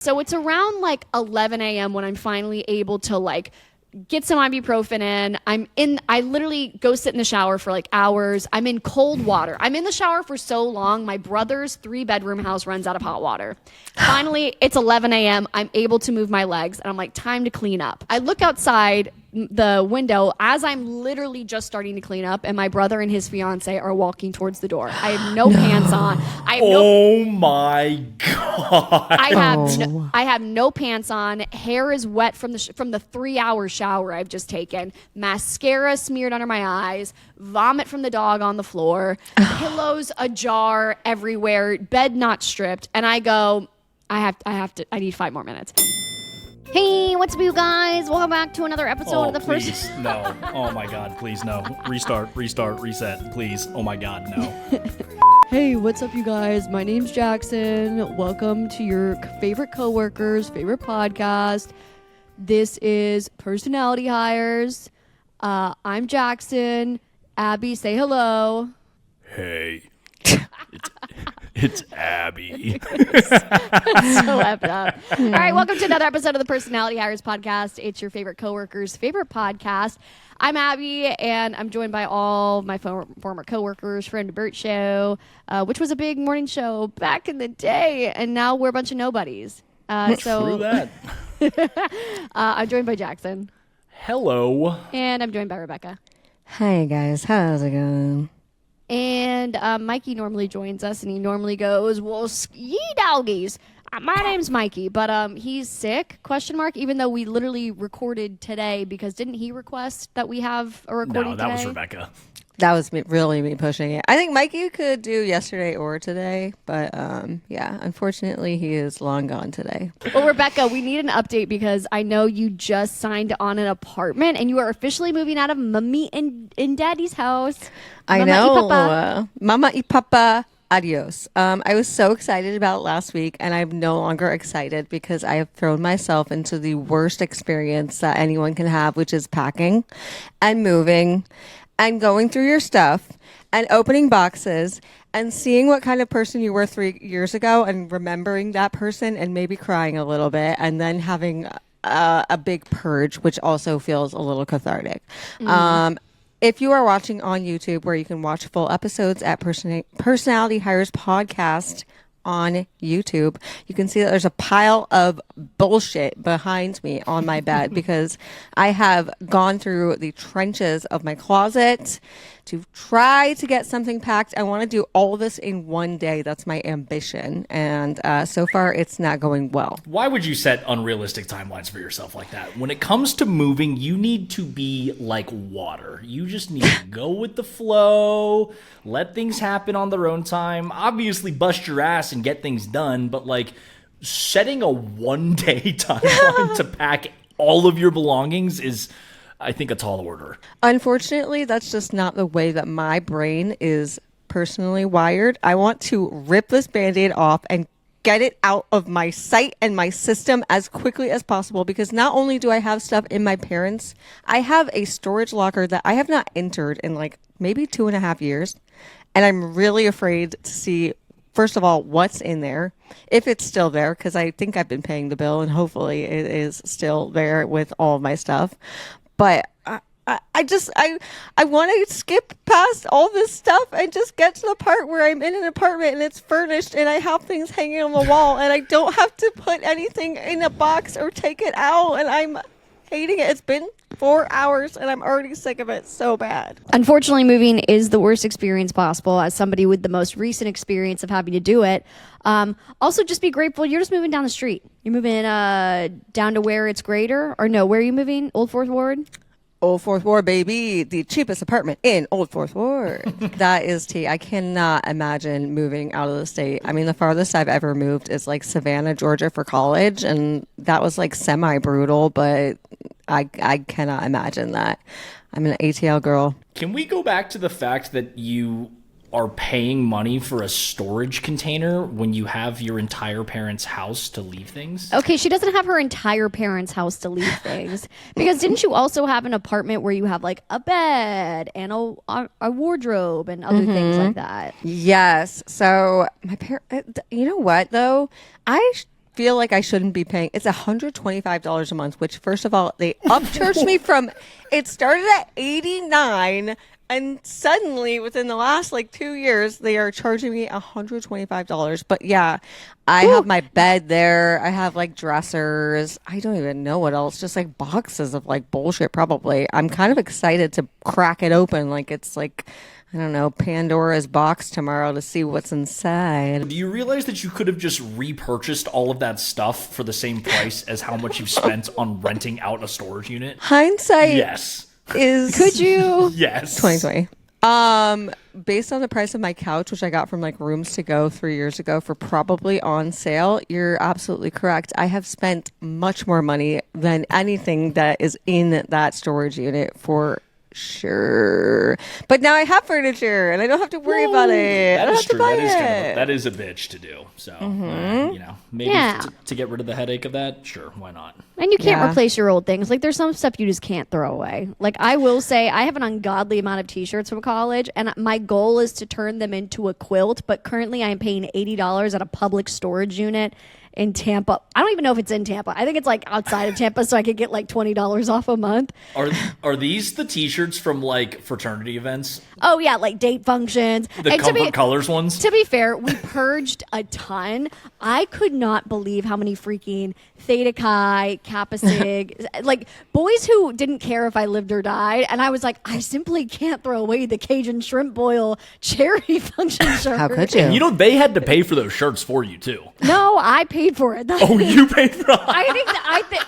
So it's around like 11 a.m. when I'm finally able to like get some ibuprofen in. I literally go sit in the shower for like hours. I'm in cold water. I'm in the shower for so long. My brother's 3-bedroom house runs out of hot water. Finally, it's 11 a.m. I'm able to move my legs and I'm like, time to clean up. I look outside the window as I'm literally just starting to clean up, and my brother and his fiance are walking towards the door. I have no pants on. Oh my god! I have no pants on. Hair is wet from the 3-hour shower I've just taken. Mascara smeared under my eyes. Vomit from the dog on the floor. Pillows ajar everywhere. Bed not stripped. And I go, I need 5 more minutes. Hey, what's up, you guys? Welcome back to another episode of the Please, no. Oh my god, please, no. Restart, reset, please. Oh my god, no. Hey, what's up, you guys? My name's Jackson. Welcome to your favorite coworkers, favorite podcast. This is Personality Hires. I'm Jackson. Abby, say hello. Hey. It's Abby. So effed up. All right, welcome to another episode of the Personality Hires podcast. It's your favorite coworkers' favorite podcast. I'm Abby, and I'm joined by all my former coworkers, Friend Bert Show, which was a big morning show back in the day, and now we're a bunch of nobodies. True that. I'm joined by Jackson. Hello. And I'm joined by Rebecca. Hi, guys. How's it going? And Mikey normally joins us, and he normally goes, well, ye doggies. My name's Mikey, but he's sick, ? Even though we literally recorded today, because didn't he request that we have a recording today? No, that was Rebecca. That was really me pushing it. I think Mikey could do yesterday or today, but yeah, unfortunately, he is long gone today. Well, Rebecca, we need an update because I know you just signed on an apartment and you are officially moving out of Mommy and Daddy's house. I know. Mama y Papa. Adios. I was so excited about last week, and I'm no longer excited because I have thrown myself into the worst experience that anyone can have, which is packing and moving and going through your stuff and opening boxes and seeing what kind of person you were 3 years ago and remembering that person and maybe crying a little bit and then having a big purge, which also feels a little cathartic. If you are watching on YouTube, where you can watch full episodes at Personality Hires Podcast on YouTube, you can see that there's a pile of bullshit behind me on my bed because I have gone through the trenches of my closet to try to get something packed. I want to do all this in one day. That's my ambition. And so far, it's not going well. Why would you set unrealistic timelines for yourself like that? When it comes to moving, you need to be like water. You just need to go with the flow, let things happen on their own time. Obviously, bust your ass and get things done, but like setting a one-day timeline to pack all of your belongings is, I think, a tall order. Unfortunately, that's just not the way that my brain is personally wired. I want to rip this Band-Aid off and get it out of my sight and my system as quickly as possible, because not only do I have stuff in my parents', I have a storage locker that I have not entered in like maybe 2.5 years. And I'm really afraid to see, first of all, what's in there, if it's still there, because I think I've been paying the bill and hopefully it is still there with all of my stuff. But I want to skip past all this stuff and just get to the part where I'm in an apartment and it's furnished and I have things hanging on the wall and I don't have to put anything in a box or take it out, and I'm hating it. It's been 4 hours and I'm already sick of it so bad. Unfortunately, moving is the worst experience possible. As somebody with the most recent experience of having to do it, also just be grateful you're just moving down the street. You're moving down to where it's greater, or no, where are you moving? Old Fourth Ward? Old Fourth Ward, baby. The cheapest apartment in Old Fourth Ward. That is tea. I cannot imagine moving out of the state. I mean, the farthest I've ever moved is like Savannah, Georgia for college, and that was like semi-brutal, but I cannot imagine that. I'm an ATL girl. Can we go back to the fact that you are paying money for a storage container when you have your entire parents' house to leave things? Okay, she doesn't have her entire parents' house to leave things. Because didn't you also have an apartment where you have like a bed and a wardrobe and other things like that? Yes. So my parents, you know what though? I feel like I shouldn't be paying. It's $125 a month, which first of all, they upcharged me from, it started at $89 and suddenly within the last like 2 years, they are charging me $125. But yeah, I have my bed there. I have like dressers. I don't even know what else, just like boxes of like bullshit probably. I'm kind of excited to crack it open like it's like, I don't know, Pandora's box tomorrow to see what's inside. Do you realize that you could have just repurchased all of that stuff for the same price as how much you've spent on renting out a storage unit? Hindsight Yes. is Could you? Yes. 2020. Based on the price of my couch, which I got from like Rooms to Go 3 years ago for probably on sale, you're absolutely correct. I have spent much more money than anything that is in that storage unit for sure. But now I have furniture and I don't have to worry about it. That I don't is have to true. buy That is a bitch to do. So, maybe Yeah. to get rid of the headache of that, sure, why not? And you can't Yeah. replace your old things. Like there's some stuff you just can't throw away. Like I will say I have an ungodly amount of t-shirts from college and my goal is to turn them into a quilt, but currently I am paying $80 at a public storage unit in Tampa. I don't even know if it's in Tampa. I think it's like outside of Tampa so I could get like $20 off a month. Are these the t-shirts from like fraternity events? Oh yeah, like date functions. The And Comfort Colors ones? To be fair, we purged a ton. I could not believe how many freaking Theta Chi, Kappa Sig, like boys who didn't care if I lived or died. And I was like, I simply can't throw away the Cajun shrimp boil cherry function shirt. How could you? You know, they had to pay for those shirts for you too. No, I paid for it. Oh, you paid for it? I think.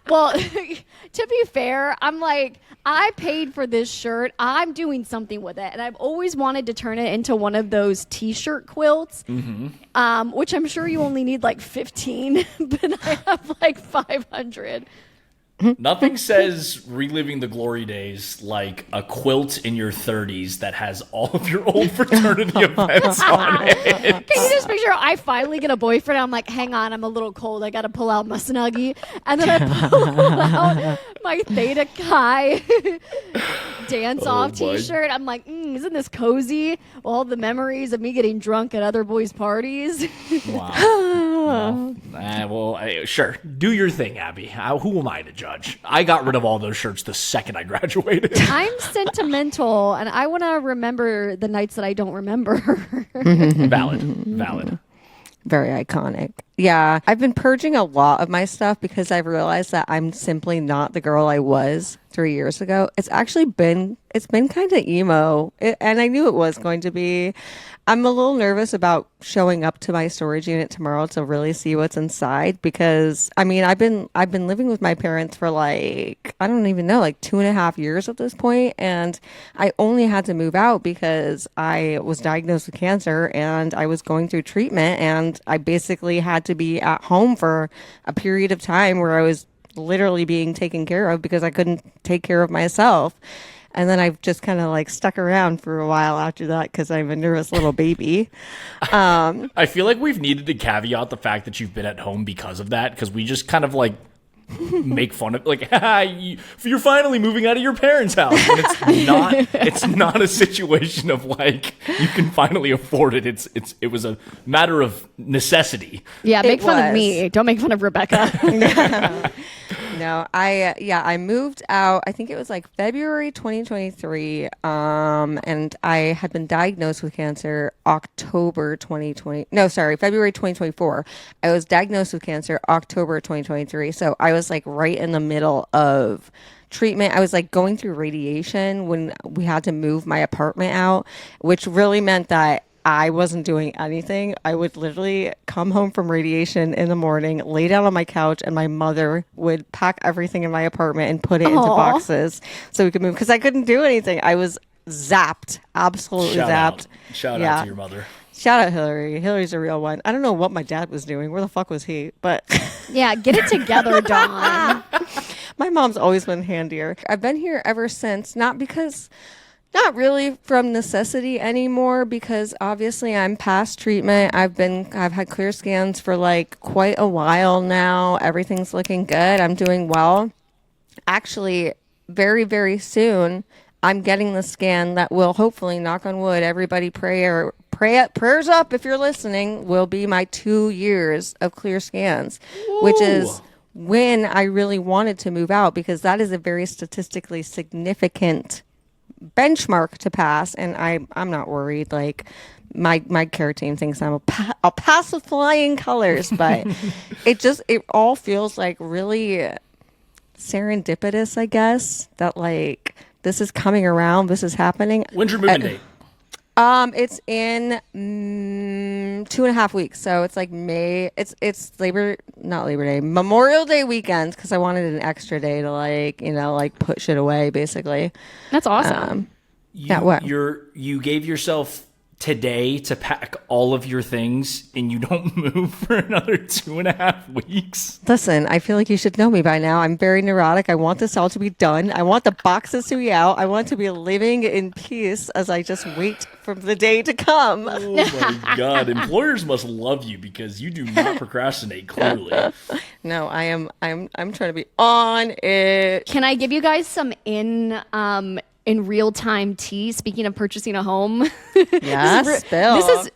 Well, to be fair, I'm like, I paid for this shirt. I'm doing something with it. And I've always wanted to turn it into one of those t-shirt quilts, which I'm sure you only need like 15, but I have like 500. Nothing says reliving the glory days like a quilt in your 30s that has all of your old fraternity events on it. Can you just picture I finally get a boyfriend? I'm like, hang on, I'm a little cold. I got to pull out my Snuggie. And then I pull out my Theta Chi dance off boy. t-shirt. I'm like, isn't this cozy? All the memories of me getting drunk at other boys' parties. Wow. Sure. Do your thing, Abby. Who am I to judge? I got rid of all those shirts the second I graduated. I'm sentimental, and I want to remember the nights that I don't remember. Valid. Very iconic. Yeah. I've been purging a lot of my stuff because I've realized that I'm simply not the girl I was 3 years ago. It's been kind of emo, and I knew it was going to be. I'm a little nervous about showing up to my storage unit tomorrow to really see what's inside because I mean I've been living with my parents for like I don't even know like 2.5 years at this point, and I only had to move out because I was diagnosed with cancer and I was going through treatment, and I basically had to be at home for a period of time where I was literally being taken care of because I couldn't take care of myself. And then I've just kind of like stuck around for a while after that because I'm a nervous little baby. I feel like we've needed to caveat the fact that you've been at home because of that, because we just kind of like make fun of like you're finally moving out of your parents' house. And it's not a situation of like you can finally afford it. It was a matter of necessity. Yeah, make fun of was. me. Don't make fun of Rebecca. No, I moved out. I think it was like February 2023, and I had been diagnosed with cancer October 2020. No, sorry, February 2024. I was diagnosed with cancer October 2023. So I was like right in the middle of treatment. I was like going through radiation when we had to move my apartment out, which really meant that I wasn't doing anything. I would literally come home from radiation in the morning, lay down on my couch, and my mother would pack everything in my apartment and put it into boxes so we could move because I couldn't do anything. I was zapped, absolutely zapped. Shout out to your mother. Shout out Hillary. Hillary's a real one. I don't know what my dad was doing. Where the fuck was he? But Yeah, get it together, Dawn. my mom's always been handier. I've been here ever since, not really from necessity anymore because obviously I'm past treatment. I've had clear scans for like quite a while now. Everything's looking good. I'm doing well. Actually, very, very soon, I'm getting the scan that will hopefully, knock on wood, everybody prayers up if you're listening, will be my 2 years of clear scans, which is when I really wanted to move out, because that is a very statistically significant benchmark to pass. And I'm not worried. Like my care team thinks I'll pass with flying colors, but it all feels like really serendipitous, I guess, that like this is coming around, this is happening. When's your moving date? It's in 2.5 weeks, so it's like May. It's not Labor Day, Memorial Day weekend, because I wanted an extra day to like put shit away, basically. That's awesome. You gave yourself today to pack all of your things, and you don't move for another 2.5 weeks. Listen, I feel like you should know me by now. I'm very neurotic. I want this all to be done. I want the boxes to be out. I want to be living in peace as I just wait for the day to come. Oh my God. Employers must love you because you do not procrastinate, clearly. No, I'm trying to be on it. Can I give you guys some in real time tea? Speaking of purchasing a home, Yes,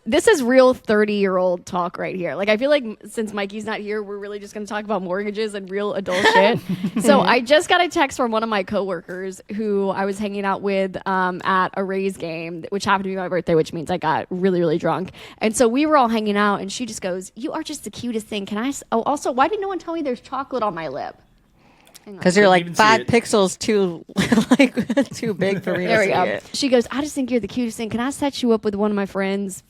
this is real 30-year-old talk right here. Like, I feel like since Mikey's not here, we're really just going to talk about mortgages and real adult shit. So I just got a text from one of my coworkers who I was hanging out with at a Rays game, which happened to be my birthday, which means I got really, really drunk. And so we were all hanging out, and she just goes, "You are just the cutest thing. Can I? Oh, also, why did no one tell me there's chocolate on my lip?" Because you're like 5 pixels too too big for me to see it. She goes, "I just think you're the cutest thing. Can I set you up with one of my friends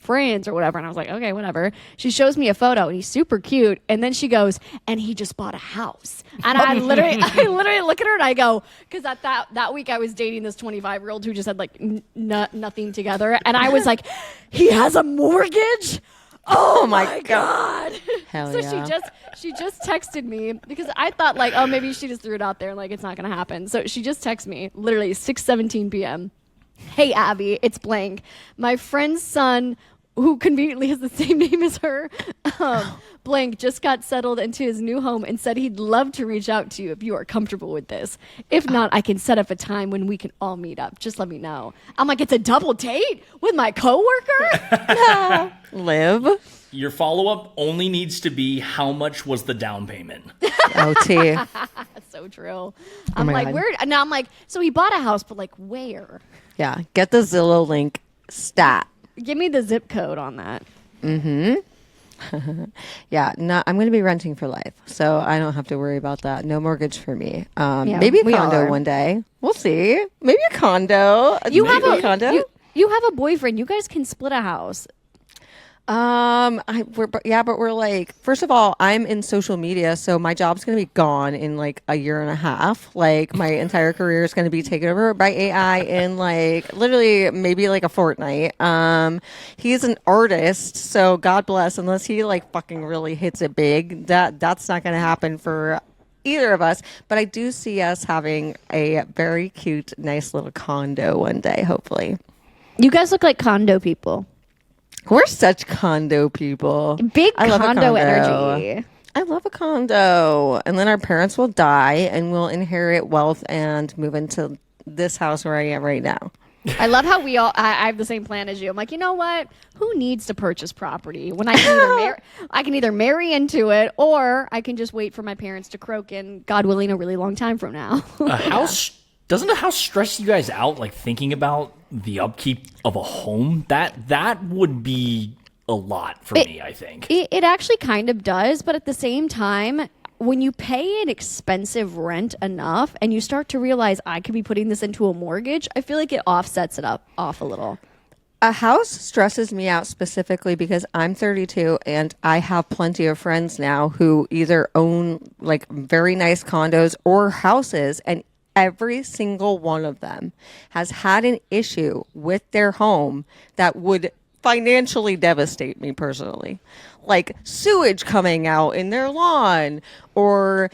or whatever?" And I was like, "Okay, whatever." She shows me a photo, and he's super cute. And then she goes, "And he just bought a house." And I literally look at her and I go, because at that week I was dating this 25-year-old who just had like nothing together, and I was like, "He has a mortgage." Oh my God. Hell so yeah. she just texted me, because I thought like, oh, maybe she just threw it out there and like it's not going to happen. So she just texted me literally 6:17 p.m. "Hey, Abby, it's blank. My friend's son, who conveniently has the same name as her, blank, just got settled into his new home and said he'd love to reach out to you if you are comfortable with this. If not, I can set up a time when we can all meet up. Just let me know." I'm like, it's a double date with my coworker? Live. Your follow-up only needs to be, how much was the down payment? OT. That's so true. I'm my like, God. where? Now I'm like, so he bought a house, but like where? Yeah. Get the Zillow link stat. Give me the zip code on that. Yeah, no, I'm going to be renting for life, so I don't have to worry about that. No mortgage for me. Maybe a condo one day. We'll see. Maybe a condo. You Maybe have a condo. You have a boyfriend. You guys can split a house. But we're like, first of all, I'm in social media, so my job's going to be gone in like a year and a half. Like my entire career is going to be taken over by AI in like literally maybe like a fortnight. He's an artist, so God bless, unless he like fucking really hits it big, that's not going to happen for either of us. But I do see us having a very cute, nice little condo one day, hopefully. You guys look like condo people. We're such condo people. Big I love a condo energy. I love a condo. And then our parents will die and we'll inherit wealth and move into this house where I am right now. I love how I have the same plan as you. I'm like, you know what? Who needs to purchase property when I can either marry into it, or I can just wait for my parents to croak in, God willing, a really long time from now. Doesn't a house stress you guys out, like thinking about the upkeep of a home? That would be a lot for me, I think. It actually kind of does, but at the same time, when you pay an expensive rent enough and you start to realize I could be putting this into a mortgage, I feel like it offsets it off a little. A house stresses me out specifically because I'm 32 and I have plenty of friends now who either own like very nice condos or houses, and every single one of them has had an issue with their home that would financially devastate me personally. Like sewage coming out in their lawn, or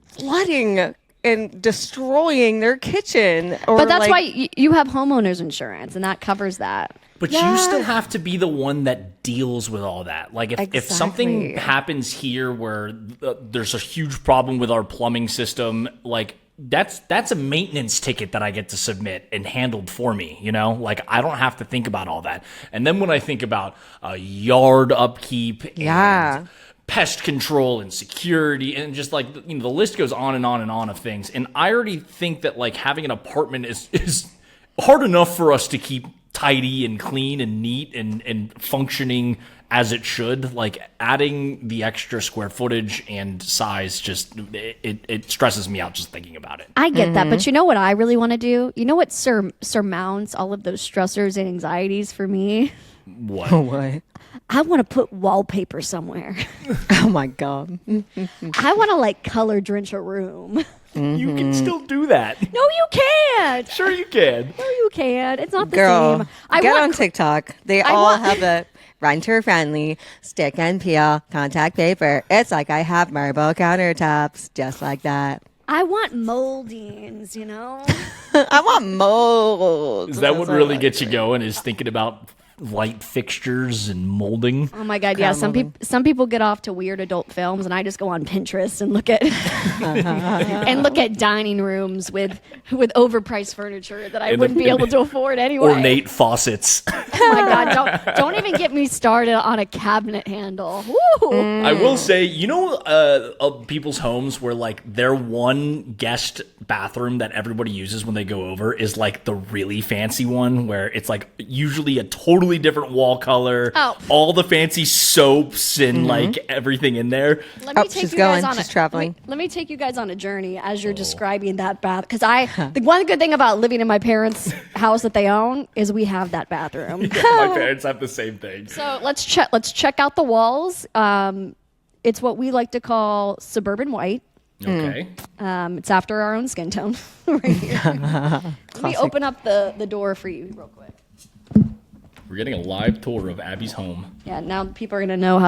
flooding and destroying their kitchen. But that's why you have homeowners insurance, and that covers that. But you still have to be the one that deals with all that. Like if something happens here where there's a huge problem with our plumbing system, like that's a maintenance ticket that I get to submit and handled for me, you know? Like, I don't have to think about all that. And then when I think about yard upkeep and pest control and security and just like, you know, the list goes on and on and on of things. And I already think that like having an apartment is hard enough for us to keep tidy and clean and neat and functioning as it should. Like, adding the extra square footage and size just it stresses me out just thinking about it. I get that, but you know what I really want to do? You know what surmounts all of those stressors and anxieties for me? What? What? I want to put wallpaper somewhere. Oh my God. I want to like color drench a room. You can still do that. No, you can't. Sure you can. No, you can't. It's not the Girl, same. get on TikTok. They all have the renter-friendly stick and peel contact paper. It's like I have marble countertops, just like that. I want moldings, you know? I want molds. Is that what really gets you going, is thinking about light fixtures and molding? Oh my God, yeah. Some people get off to weird adult films, and I just go on Pinterest and look at and look at dining rooms with overpriced furniture that I wouldn't be able to afford anyway. Ornate faucets. Oh my God, don't even get me started on a cabinet handle. Woo. I will say, you know, people's homes where like their one guest bathroom that everybody uses when they go over is like the really fancy one where it's like usually a totally different wall color, all the fancy soaps and like everything in there. Let me take she's you guys going. on She's traveling. Let me take you guys on a journey as you're describing that bath, because the one good thing about living in my parents' house that they own is we have that bathroom. My parents have the same thing. So let's check out the walls. It's what we like to call suburban white. Okay. It's after our own skin tone right here. Let me open up the door for you real quick. We're getting a live tour of Abby's home. Yeah, now people are gonna know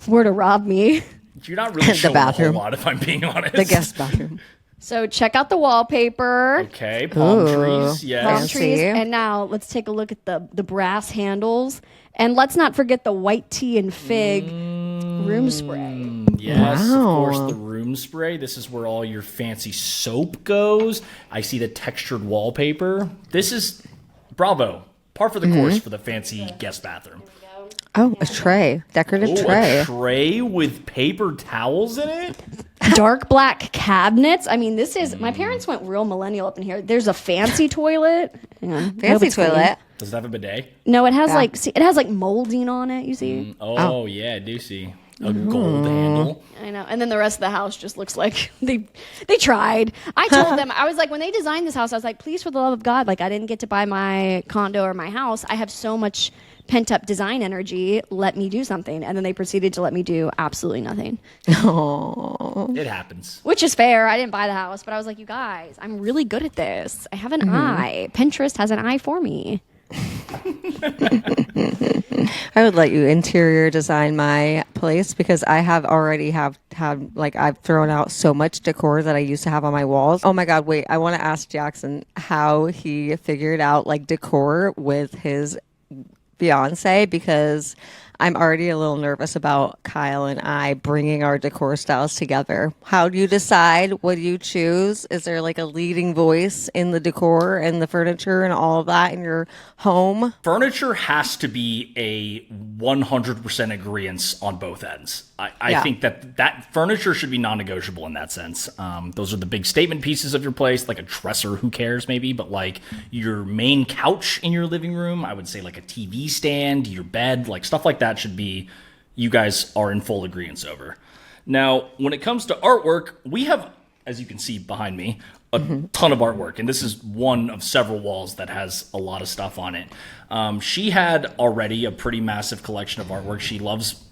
where to rob me. You're not really showing a whole bathroom. lot, if I'm being honest. The guest bathroom. So check out the wallpaper. Okay, palm trees, yes. Palm Fancy. trees. And now let's take a look at the brass handles. And let's not forget the white tea and fig room spray. Yes, Wow. of course, the room spray. This is where all your fancy soap goes. I see the textured wallpaper. This is, bravo, par for the course for the fancy guest bathroom. Oh, a tray. Decorative tray. A tray with paper towels in it? Dark black cabinets. I mean, this is, my parents went real millennial up in here. There's a fancy toilet. Hang on. Hope Fancy it's clean. toilet. Does it have a bidet? No, it has it has like molding on it, you see? Oh, yeah, I do see. A gold handle. I know. And then the rest of the house just looks like they tried. I told them, I was like, when they designed this house, I was like, please, for the love of God, like I didn't get to buy my condo or my house. I have so much pent up design energy. Let me do something. And then they proceeded to let me do absolutely nothing. It happens. Which is fair. I didn't buy the house, but I was like, you guys, I'm really good at this. I have an eye. Pinterest has an eye for me. I would let you interior design my place because I have already had like I've thrown out so much decor that I used to have on my walls. Oh my God, wait, I want to ask Jackson how he figured out like decor with his fiance because I'm already a little nervous about Kyle and I bringing our decor styles together. How do you decide? What do you choose? Is there like a leading voice in the decor and the furniture and all of that in your home? Furniture has to be a 100% agreement on both ends. I think that furniture should be non-negotiable in that sense. Those are the big statement pieces of your place, like a dresser, who cares maybe, but like your main couch in your living room, I would say like a TV stand, your bed, like stuff like that should be, you guys are in full agreement over. Now, when it comes to artwork, we have, as you can see behind me, a ton of artwork, and this is one of several walls that has a lot of stuff on it. She had already a pretty massive collection of artwork. She loves,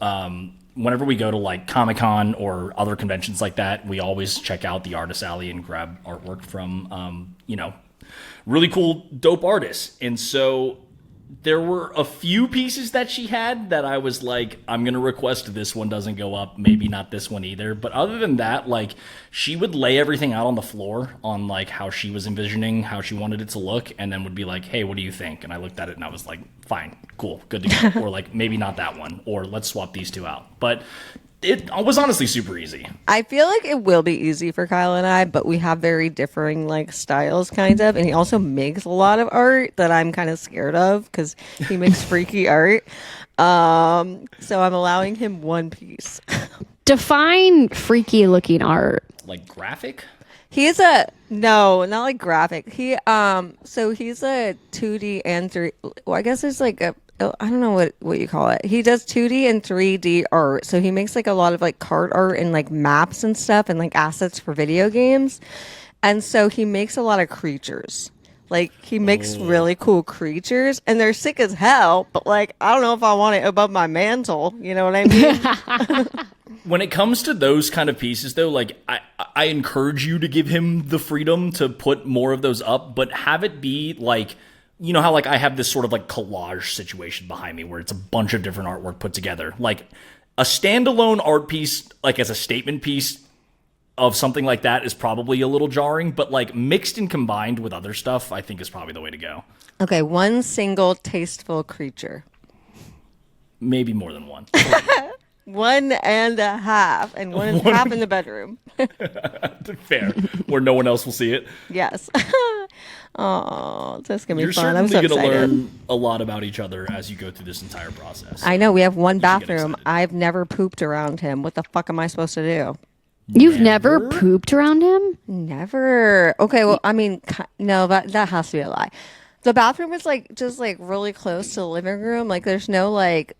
whenever we go to like Comic-Con or other conventions like that, we always check out the Artist Alley and grab artwork from, really cool, dope artists. And so there were a few pieces that she had that I was like, I'm going to request this one doesn't go up. Maybe not this one either. But other than that, like she would lay everything out on the floor on like how she was envisioning, how she wanted it to look. And then would be like, hey, what do you think? And I looked at it and I was like, fine, cool, good to go. Or like, maybe not that one. Or let's swap these two out. But It was honestly super easy. I feel like it will be easy for Kyle and I, but we have very differing like styles, kind of. And he also makes a lot of art that I'm kind of scared of because he makes freaky art. So I'm allowing him one piece. Define freaky looking art. Like graphic? He's not like graphic. So he's a 2D and 3. Well, I guess it's like I don't know what you call it. He does 2D and 3D art. So he makes like a lot of like card art and like maps and stuff and like assets for video games. And so he makes a lot of creatures. Like he makes really cool creatures and they're sick as hell, but like I don't know if I want it above my mantle. You know what I mean? When it comes to those kind of pieces, though, like I encourage you to give him the freedom to put more of those up, but have it be like, you know how like I have this sort of like collage situation behind me where it's a bunch of different artwork put together. Like a standalone art piece, like as a statement piece of something like that is probably a little jarring, but like mixed and combined with other stuff, I think is probably the way to go. Okay, one single tasteful creature. Maybe more than one. 1.5, and one and a half in the bedroom. Fair, where no one else will see it. Yes. Oh, that's gonna be You're fun. I'm so certainly going to excited. learn a lot about each other as you go through this entire process. I know we have one should get bathroom. excited. I've never pooped around him. What the fuck am I supposed to do? You've never pooped around him? Never. Okay, well, I mean, no, that has to be a lie. The bathroom is like just like really close to the living room. Like there's not like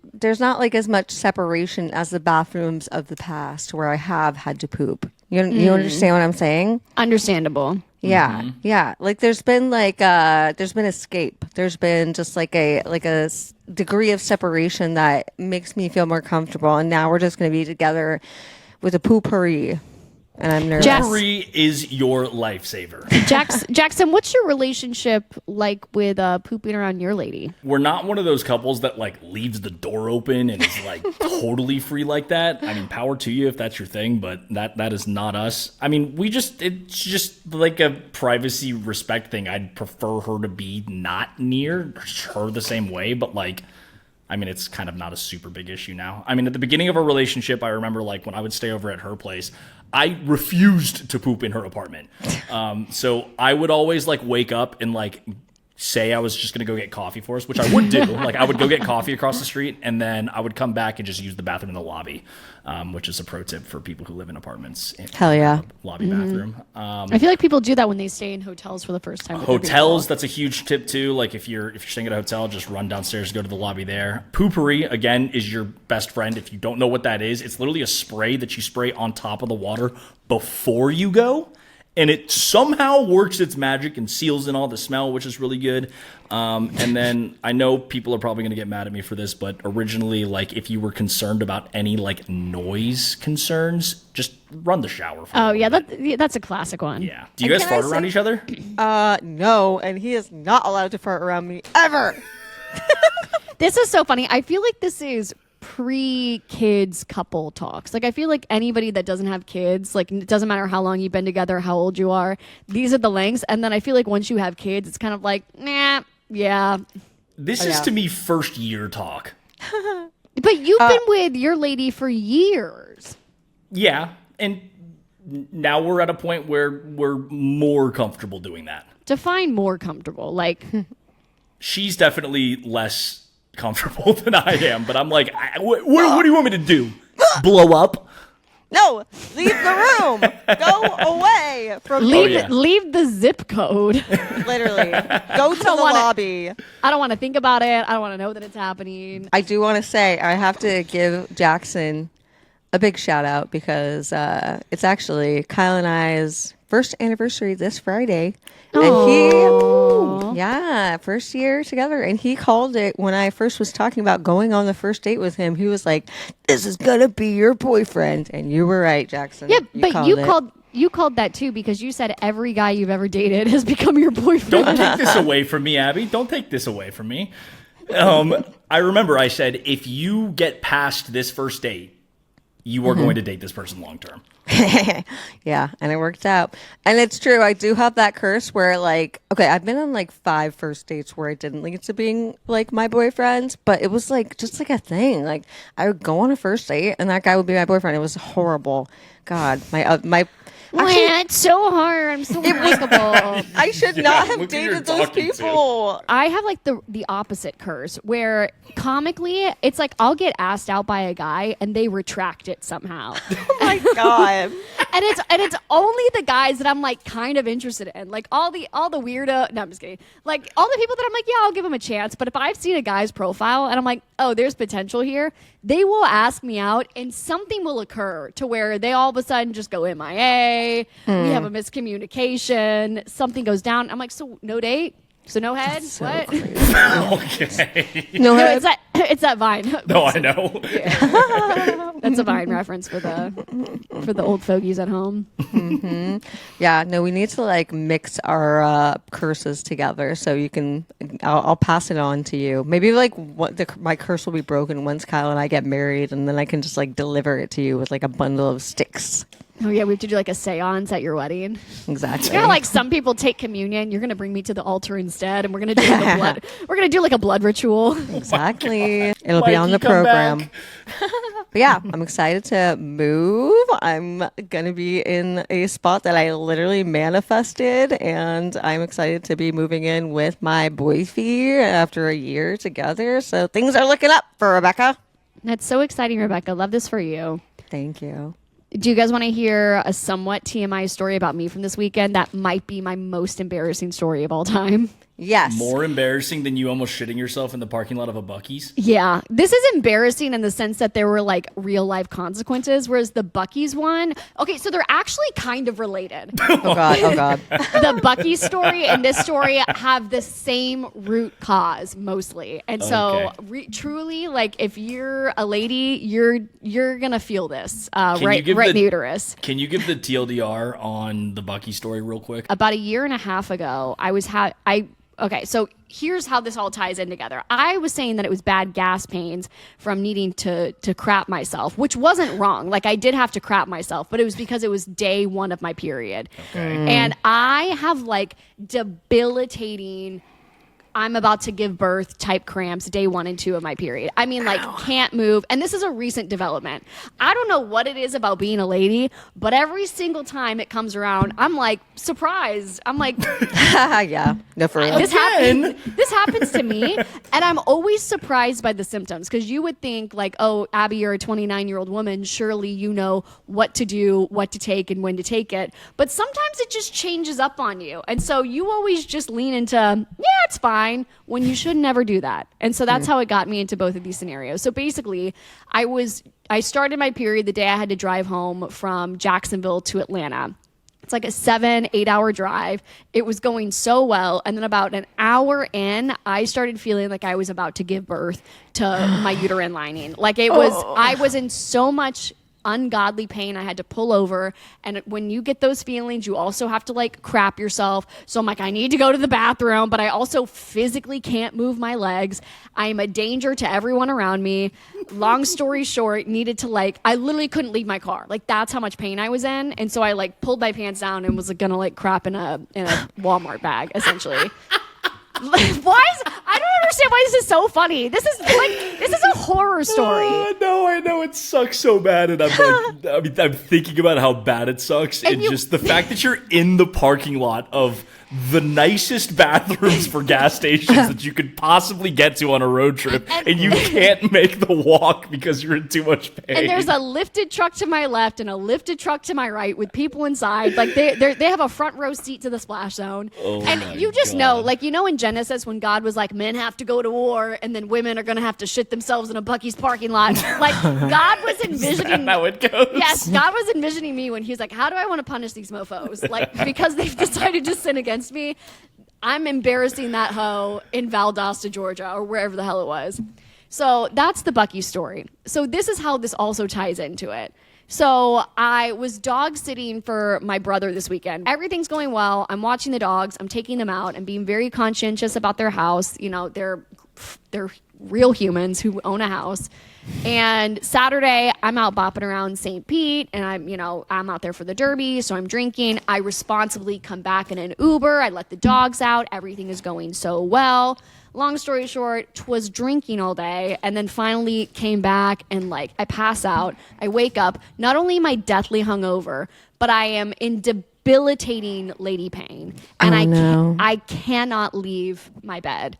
as much separation as the bathrooms of the past where I have had to poop. You understand what I'm saying? Understandable. Yeah, yeah. Like there's been escape. There's been just like a degree of separation that makes me feel more comfortable. And now we're just going to be together with a poopery, and I'm nervous. Potpourri is your lifesaver. Jackson, what's your relationship like with pooping around your lady? We're not one of those couples that like leaves the door open and is like totally free like that. I mean, power to you if that's your thing, but that is not us. I mean, it's just like a privacy respect thing. I'd prefer her to be not near her the same way, but like, I mean, it's kind of not a super big issue now. I mean, at the beginning of our relationship, I remember like when I would stay over at her place, I refused to poop in her apartment. So I would always like wake up and like say I was just going to go get coffee for us, which I would do. Like I would go get coffee across the street and then I would come back and just use the bathroom in the lobby, which is a pro tip for people who live in apartments. Hell yeah. Lobby bathroom. I feel like people do that when they stay in hotels for the first time. with their Hotels, people. that's a huge tip too. Like if you're staying at a hotel, just run downstairs, go to the lobby there. Poopery, again, is your best friend. If you don't know what that is, it's literally a spray that you spray on top of the water before you go. And it somehow works its magic and seals in all the smell, which is really good. And then I know people are probably going to get mad at me for this, but originally, like, if you were concerned about any, like, noise concerns, just run the shower for Oh, a yeah, little bit. that's a classic one. Yeah. Do you guys can I fart around say- each other? No, and he is not allowed to fart around me ever. This is so funny. I feel like this is pre-kids couple talks. Like I feel like anybody that doesn't have kids, like it doesn't matter how long you've been together, how old you are, these are the lengths. And then I feel like once you have kids, it's kind of like, nah, yeah. This is, to me, first year talk. But you've been with your lady for years. Yeah. And now we're at a point where we're more comfortable doing that. Define more comfortable. Like, She's definitely less comfortable than I am, but I'm like, what do you want me to do? Blow up? No, leave the room. Go away from leave, me. yeah. leave the zip code. Literally. Go to the wanna- lobby. I don't want to think about it. I don't want to know that it's happening. I do want to say I have to give Jackson a big shout out because it's actually Kyle and I's first anniversary this Friday. And first year together. And he called it when I first was talking about going on the first date with him. He was like, "This is going to be your boyfriend." And you were right, Jackson. Yeah, but you it. called that too because you said every guy you've ever dated has become your boyfriend. Don't take this away from me, Abby. Don't take this away from me. I remember I said, if you get past this first date, you are going to date this person long term. Yeah, and it worked out. And it's true. I do have that curse where, like, okay, I've been on like 5 first dates where it didn't lead to being like my boyfriend, but it was like just like a thing. Like, I would go on a first date and that guy would be my boyfriend. It was horrible. God, my. Actually, It's so hard. I'm so likable. I should not have look who you're dated those talking to. people. I have like the opposite curse where comically it's like I'll get asked out by a guy and they retract it somehow. Oh my God. and it's only the guys that I'm like kind of interested in. Like all the weirdo. No, I'm just kidding. Like all the people that I'm like, yeah, I'll give them a chance. But if I've seen a guy's profile and I'm like, oh, there's potential here, they will ask me out and something will occur to where they all of a sudden just go MIA. We have a miscommunication. Something goes down. I'm like, so no date? So no head? So what? Okay. No, No, it's that Vine. No, I know. That's a Vine reference for the old fogies at home. yeah, no, we need to like mix our curses together so you can. I'll pass it on to you. Maybe like my curse will be broken once Kyle and I get married, and then I can just like deliver it to you with like a bundle of sticks. Oh yeah, we have to do like a seance at your wedding. Exactly. You know, like some people take communion. You're gonna bring me to the altar instead, and we're gonna do like a blood. We're gonna do like a blood ritual. Exactly. It'll be on Mikey, the come program. back. But yeah, I'm excited to move. I'm going to be in a spot that I literally manifested, and I'm excited to be moving in with my boyfie after a year together. So things are looking up for Rebecca. That's so exciting, Rebecca. Love this for you. Thank you. Do you guys want to hear a somewhat TMI story about me from this weekend? That might be my most embarrassing story of all time. Yes. More embarrassing than you almost shitting yourself in the parking lot of a Buc-ee's? Yeah, this is embarrassing in the sense that there were like real life consequences, whereas the Buc-ee's one, okay, so they're actually kind of related. Oh God. Oh God. The Buc-ee's story and this story have the same root cause mostly, and so truly, like if you're a lady, you're gonna feel this right in the uterus. Can you give the TLDR on the Bucky story real quick? About a year and a half ago, okay, so here's how this all ties in together. I was saying that it was bad gas pains from needing to crap myself, which wasn't wrong. Like I did have to crap myself, but it was because it was day 1 of my period. Okay. And I have like debilitating, I'm about to give birth type cramps day 1 and 2 of my period. I mean, like can't move. And this is a recent development. I don't know what it is about being a lady, but every single time it comes around, I'm like surprised. I'm like, yeah. No, for real. this happens to me, and I'm always surprised by the symptoms because you would think like, oh, Abby, you're a 29-year-old woman. Surely you know what to do, what to take, and when to take it. But sometimes it just changes up on you, and so you always just lean into, yeah, it's fine, when you should never do that. And so that's how it got me into both of these scenarios. So basically, I started my period the day I had to drive home from Jacksonville to Atlanta. It's like a 7-8 hour drive. It was going so well. And then about an hour in, I started feeling like I was about to give birth to my uterine lining. Like I was in so much ungodly pain. I had to pull over. And when you get those feelings, you also have to like crap yourself. So I'm like, I need to go to the bathroom, but I also physically can't move my legs. I am a danger to everyone around me. Long story short, needed to like, I literally couldn't leave my car. Like that's how much pain I was in. And so I like pulled my pants down and was like, gonna like crap in a Walmart bag essentially. I don't understand why this is so funny. This is a horror story. No, I know it sucks so bad, and I'm thinking about how bad it sucks, and just the fact that you're in the parking lot of the nicest bathrooms for gas stations that you could possibly get to on a road trip, and you can't make the walk because you're in too much pain. And there's a lifted truck to my left and a lifted truck to my right with people inside. Like they have a front row seat to the splash zone. Oh, and you just know, like, you know, in Genesis when God was like, men have to go to war and then women are going to have to shit themselves in a Buc-ee's parking lot. Like God was envisioning. Is that how it goes? Yes, God was envisioning me when he was like, how do I want to punish these mofos? Like, because they've decided to sin against me, I'm embarrassing that hoe in Valdosta, Georgia, or wherever the hell it was. So that's the Bucky story. So this is how this also ties into it. So I was dog sitting for my brother this weekend. Everything's going well. I'm watching the dogs. I'm taking them out and being very conscientious about their house. You know, they're real humans who own a house. And Saturday, I'm out bopping around St. Pete, and I'm out there for the Derby, so I'm drinking. I responsibly come back in an Uber. I let the dogs out. Everything is going so well. Long story short, twas drinking all day, and then finally came back, and like I pass out. I wake up. Not only am I deathly hungover, but I am in debilitating lady pain, and I cannot leave my bed.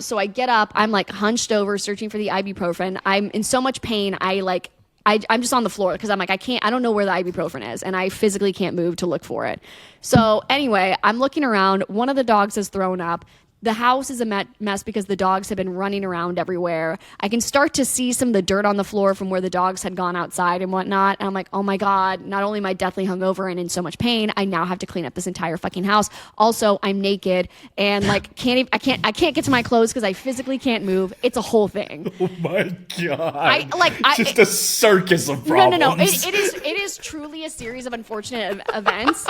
So I get up, I'm like hunched over searching for the ibuprofen. I'm in so much pain. I'm just on the floor because I'm like, I don't know where the ibuprofen is, and I physically can't move to look for it. So anyway, I'm looking around. One of the dogs has thrown up. The house is a mess because the dogs have been running around everywhere. I can start to see some of the dirt on the floor from where the dogs had gone outside and whatnot. And I'm like, oh my God, not only am I deathly hungover and in so much pain, I now have to clean up this entire fucking house. Also, I'm naked and like I can't get to my clothes because I physically can't move. It's a whole thing. Oh my God. Just a circus of problems. No. It is truly a series of unfortunate events.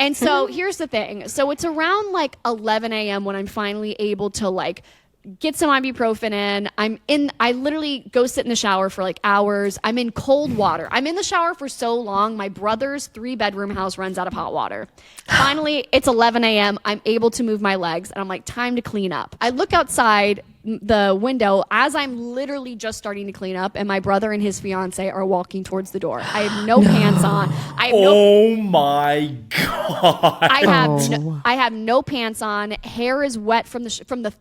And so here's the thing. So it's around like 11 a.m. when I'm finally able to like get some ibuprofen in. I literally go sit in the shower for like hours. I'm in cold water. I'm in the shower for so long. My brother's 3-bedroom house runs out of hot water. Finally, it's 11 a.m. I'm able to move my legs, and I'm like, time to clean up. I look outside the window as I'm literally just starting to clean up, and my brother and his fiance are walking towards the door. I have no pants on. Oh my God. I have no pants on. Hair is wet from the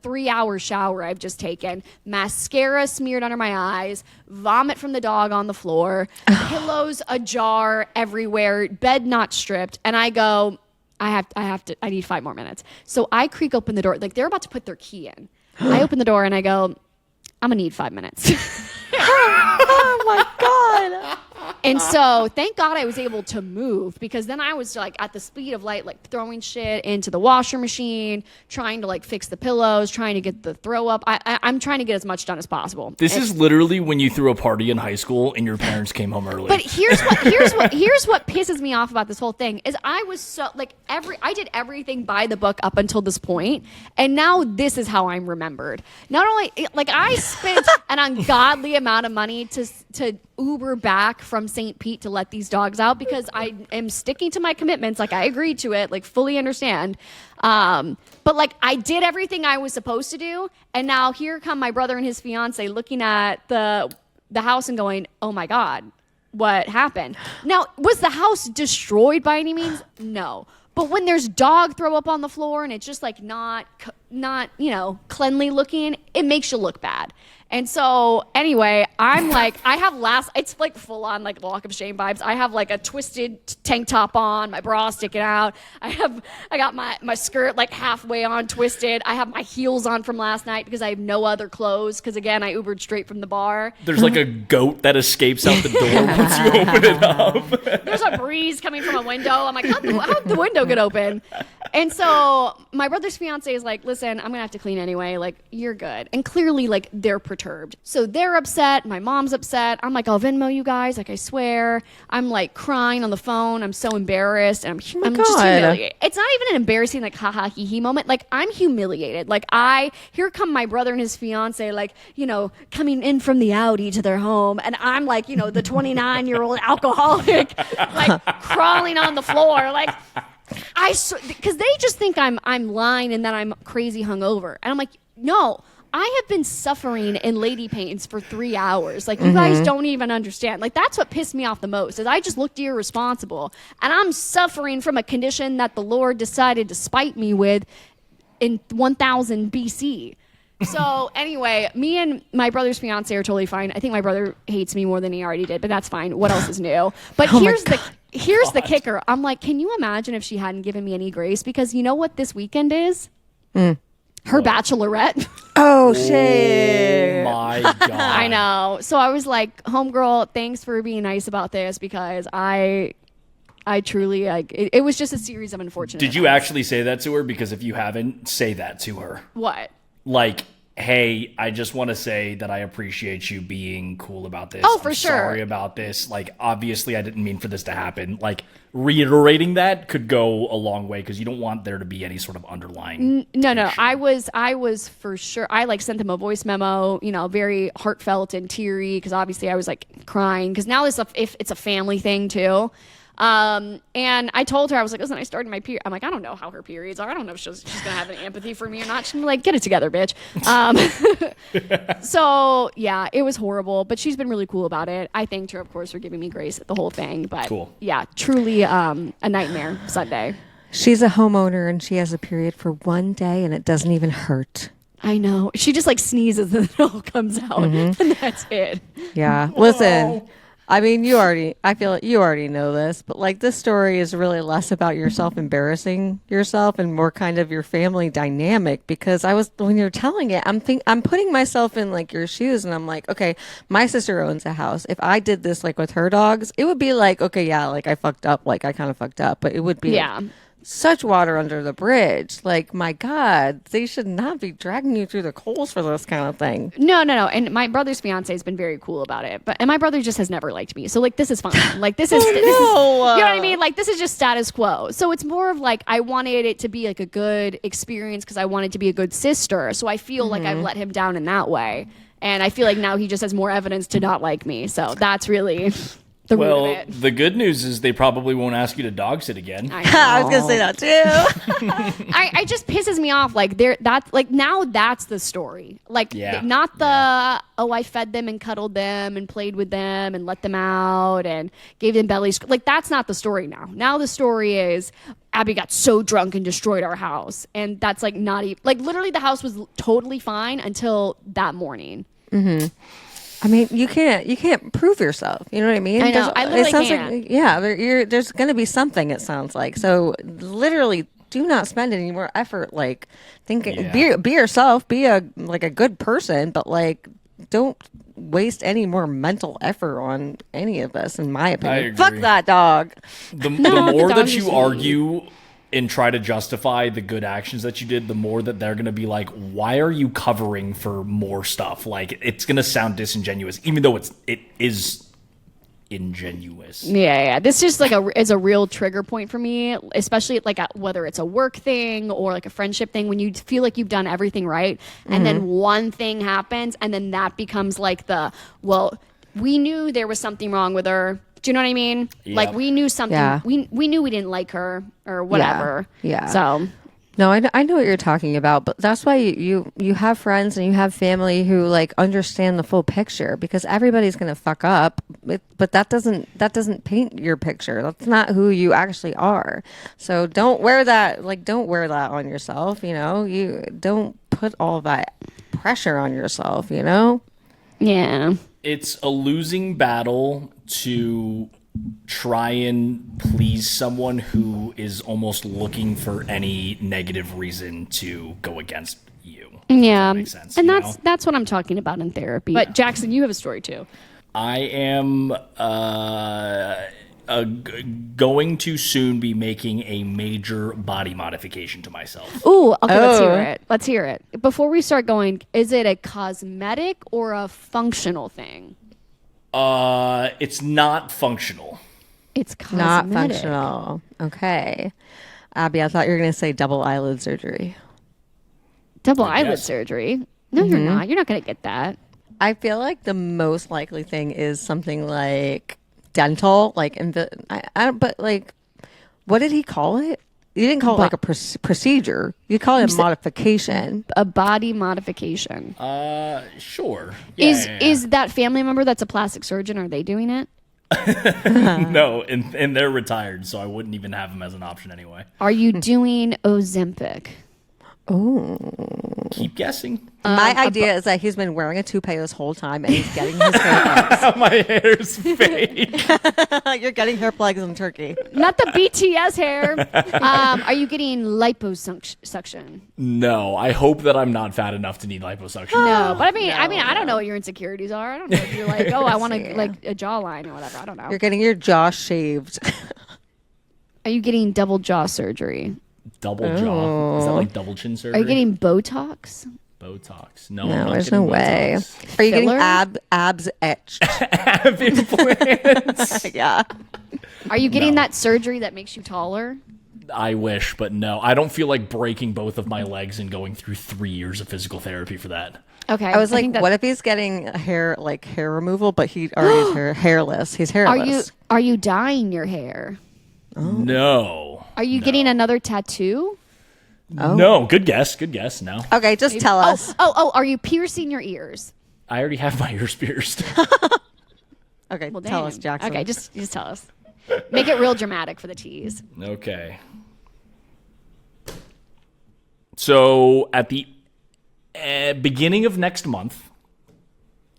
3-hour shower I've just taken. Mascara smeared under my eyes. Vomit from the dog on the floor. Pillows ajar everywhere. Bed not stripped. And I go, I need 5 more minutes. So I creak open the door. Like they're about to put their key in. I open the door and I go, I'm gonna need 5 minutes. Oh my God. And so thank God I was able to move, because then I was like at the speed of light, like throwing shit into the washer machine, trying to like fix the pillows, trying to get the throw up. I'm trying to get as much done as possible. This is literally when you threw a party in high school and your parents came home early. But here's what pisses me off about this whole thing is I was so like I did everything by the book up until this point, and now this is how I'm remembered. Not only like I spent an ungodly amount of money to Uber back from St. Pete to let these dogs out because I am sticking to my commitments. Like I agreed to it, like fully understand. But like I did everything I was supposed to do. And now here come my brother and his fiance looking at the house and going, oh my God, what happened? Now, was the house destroyed by any means? No. But when there's dog throw up on the floor and it's just like not, cleanly looking, it makes you look bad. And so anyway, I'm like, it's like full on like walk of shame vibes. I have like a twisted tank top on, my bra sticking out. I got my skirt like halfway on twisted. I have my heels on from last night because I have no other clothes. Cause again, I Ubered straight from the bar. There's like a goat that escapes out the door once you open it up. There's a breeze coming from a window. I'm like, how'd the window get open? And so my brother's fiance is like, listen, I'm gonna have to clean anyway. Like, you're good. And clearly like they're perturbed. So they're upset. My mom's upset. I'm like, I'll Venmo you guys. Like, I swear. I'm like crying on the phone. I'm so embarrassed. And I'm just humiliated. It's not even an embarrassing like haha hee hee moment. Like I'm humiliated. Like here come my brother and his fiance, like, coming in from the Audi to their home. And I'm like, the 29-year-old alcoholic, like crawling on the floor. Like, because they just think I'm lying and that I'm crazy hungover. And I'm like, no, I have been suffering in lady pains for 3 hours. Like, you guys don't even understand. Like, that's what pissed me off the most, is I just looked irresponsible. And I'm suffering from a condition that the Lord decided to spite me with in 1000 BC. So anyway, me and my brother's fiance are totally fine. I think my brother hates me more than he already did, but that's fine. What else is new? But here's the kicker. I'm like, can you imagine if she hadn't given me any grace? Because you know what this weekend is? Her bachelorette. Oh, shit. Oh my God. I know. So I was like, homegirl, thanks for being nice about this, because I truly, like, it was just a series of unfortunate Did you events. actually say that to her? Because if you haven't, say that to her. What? Like, hey, I just want to say that I appreciate you being cool about this. Oh, for I'm sure. Sorry about this. Like, obviously, I didn't mean for this to happen. Like, reiterating that could go a long way because you don't want there to be any sort of underlying. No, issue. I was for sure. I like sent them a voice memo, very heartfelt and teary because obviously I was like crying because now if it's a family thing too. And I told her, I was like, listen, I started my period. I'm like, I don't know how her periods are. I don't know if she's gonna have any empathy for me or not. She's like, get it together, bitch. So yeah, it was horrible, but she's been really cool about it. I thanked her, of course, for giving me grace at the whole thing. But Cool. Yeah, truly a nightmare Sunday. She's a homeowner and she has a period for one day and it doesn't even hurt. I know. She just like sneezes and it all comes out, and that's it. Yeah. Listen, I mean, I feel like you already know this, but like this story is really less about yourself embarrassing yourself and more kind of your family dynamic because when you're telling it, I'm putting myself in like your shoes and I'm like, okay, my sister owns a house. If I did this like with her dogs, it would be like, okay, yeah, like I fucked up, like I kind of fucked up, but it would be Yeah. like, such water under the bridge. Like, my God, they should not be dragging you through the coals for this kind of thing. No. And my brother's fiance has been very cool about it. And my brother just has never liked me. So like this is fine. Like this is, this is you know what I mean? Like this is just status quo. So it's more of like I wanted it to be like a good experience because I wanted to be a good sister. So I feel like I've let him down in that way. And I feel like now he just has more evidence to not like me. So that's really the root of it. The good news is they probably won't ask you to dog sit again. I was going to say that too. I just pisses me off. Like now that's the story. Like not the I fed them and cuddled them and played with them and let them out and gave them bellies. Like that's not the story now. Now the story is Abby got so drunk and destroyed our house, and that's like not even like literally the house was totally fine until that morning. Mm-hmm. I mean, you can't prove yourself. You know what I mean? I know. I literally can't. There's going to be something. It sounds like so. Literally, do not spend any more effort. Like thinking, be yourself. Be a good person, but like don't waste any more mental effort on any of this. In my opinion, fuck that dog. The more that you argue and try to justify the good actions that you did, the more that they're going to be like, why are you covering for more stuff? Like, it's going to sound disingenuous, even though it is ingenuous. Yeah. This just like is a real trigger point for me, especially like whether it's a work thing or like a friendship thing, when you feel like you've done everything right. And then one thing happens and then that becomes like we knew there was something wrong with her. Do you know what I mean? Yeah. Like we knew something. Yeah. We knew we didn't like her or whatever. Yeah. So. No, I know what you're talking about, but that's why you have friends and you have family who like understand the full picture because everybody's gonna fuck up, but that doesn't paint your picture. That's not who you actually are. So don't wear that on yourself. You don't put all that pressure on yourself. Yeah. It's a losing battle to try and please someone who is almost looking for any negative reason to go against you. Yeah. That makes sense, and that's what I'm talking about in therapy. But Jackson, you have a story too. I am going to soon be making a major body modification to myself. Ooh, okay, let's hear it. Before we start going, is it a cosmetic or a functional thing? It's not functional. It's cosmetic. Not functional. Okay. Abby, I thought you were going to say double eyelid surgery. Double eyelid surgery? No, you're not. You're not going to get that. I feel like the most likely thing is something like dental, but like, what did he call it? You didn't call it like a procedure. You call it a modification. A body modification. Sure. Is that family member that's a plastic surgeon? Are they doing it? No, and they're retired, so I wouldn't even have them as an option anyway. Are you doing Ozempic? Oh. Keep guessing. My idea is that he's been wearing a toupee this whole time and he's getting his hair plugs. My hair's fake. You're getting hair plugs in Turkey. Not the BTS hair. Are you getting liposuction? No, I hope that I'm not fat enough to need liposuction. No, but I don't know what your insecurities are. I don't know if you're like, I want to like a jawline or whatever. I don't know. You're getting your jaw shaved. Are you getting double jaw surgery? Double jaw? Is that like double chin surgery? Are you getting Botox? Botox. No, I'm No, not there's no getting way. Botox. Are you Filler? getting abs etched? Ab implants. Yeah. Are you getting No. that surgery that makes you taller? I wish, but no. I don't feel like breaking both of my legs and going through 3 years of physical therapy for that. Okay. I was like, think that- what if he's getting hair removal, but he already is hairless? He's hairless. Are you dyeing your hair? No. Are you getting another tattoo? No. Good guess. Good guess. No. Okay, just tell us. Are you piercing your ears? I already have my ears pierced. Okay, Well, tell damn. us, Jackson. Okay, just tell us. Make it real dramatic for the tease. Okay. So at the beginning of next month,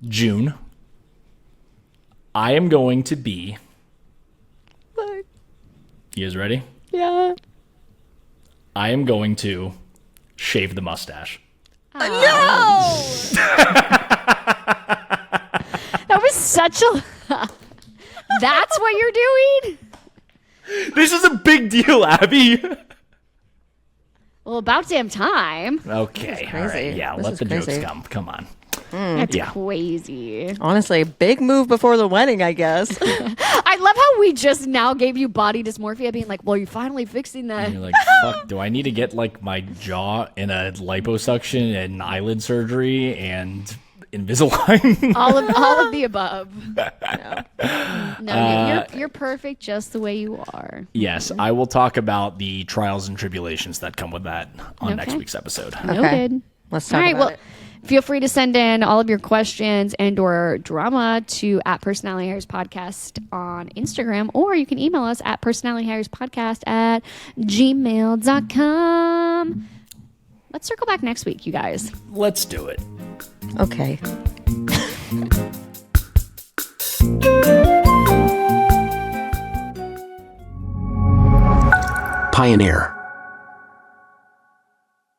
June, I am going to be. What? You guys ready? Yeah. I am going to shave the mustache. No. That was such a. That's what you're doing? This is a big deal, Abby. Well, about damn time. Okay, all right. crazy. Yeah, This let is the jokes crazy. come on. That's Yeah. crazy. Honestly, big move before the wedding, I guess. I love how we just now gave you body dysmorphia, being like, well, you're finally fixing that. And you're like, fuck, do I need to get like my jaw in a liposuction and eyelid surgery and Invisalign? all of the above. No, you're perfect just the way you are. Yes, I will talk about the trials and tribulations that come with that on next Okay. week's episode. Noted. Let's All talk right, about well, it. feel free to send in all of your questions and or drama to @Personality Hires Podcast on Instagram, or you can email us at personalityhirespodcast@gmail.com. Let's circle back next week, you guys. Let's do it. Okay. Pioneer.